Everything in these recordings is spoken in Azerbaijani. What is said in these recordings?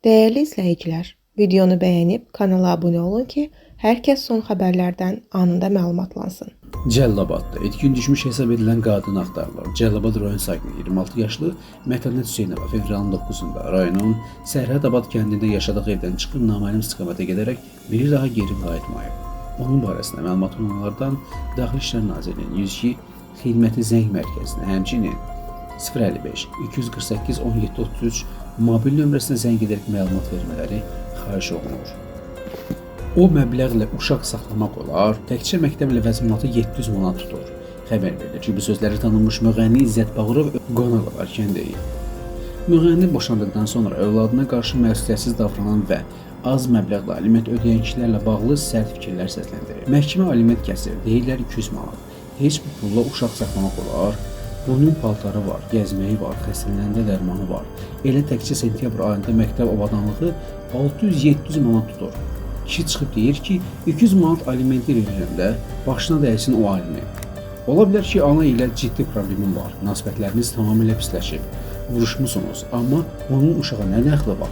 Değerli izləyicilər, videonu bəyənib kanala abunə olun ki, hər kəs son xəbərlərdən anında məlumatlansın. Cəlilabadda etkin düşmüş hesab edilən qadın axtarılır. Cəlilabad rayon sakini 26 yaşlı Mətənnət Hüseynova fevralın 9-da rayonun Sərhədabad kəndində yaşadığı evdən çıxıb naməlum istiqamətə gedərək bir daha geri qayıtmayıb. Onun barəsində məlumat olanlardan Daxili İşlər Nazirliyinin 102 xidməti zəng mərkəzinə, həmçinin 055 248 1733 mobil nömrəsinə zəng edərək məlumat vermələri xahiş olunur. O məbləğlə uşaq saxlamaq olar, təkcə məktəblə vəzminatı 700 manat tutur. Xəbər verilir ki, bu sözləri tanınmış müğənni İzzət Bağırov qonaq olarkən deyib. Müğənni boşandıqdan sonra övladına qarşı məsuliyyətsiz davranan və az məbləğlə aliment ödəyən kişilərlə bağlı sərt fikirlər səsləndirir. Məhkəmə aliment kəsir, deyirlər 200 manat. Heç bu pulla uşaq saxlamaq olar. Bunun paltarı var, gəzməyi var, xəstələnəndə dərmanı var. Elə təkcə sentyabr ayında məktəb avadanlığı 600-700 manat tutur. Kişi çıxıb deyir ki, 200 manat alimenti verirəm də, başına dəysin o alimi. Ola bilər ki, ana ilə ciddi problemim var, münasibətləriniz tamamilə pisləşib, vuruşmusunuz, amma onun uşağa nə dəxli var?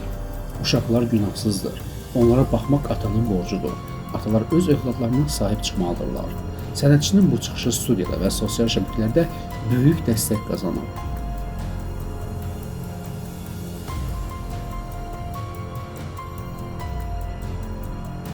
Uşaqlar günahsızdır, onlara baxmaq atanın borcudur. Atalar öz övladlarına sahib çıxmalıdırlar. Sənətçinin bu çıxışı studiyada və sosial şəbəkələrdə böyük dəstək qazanıb.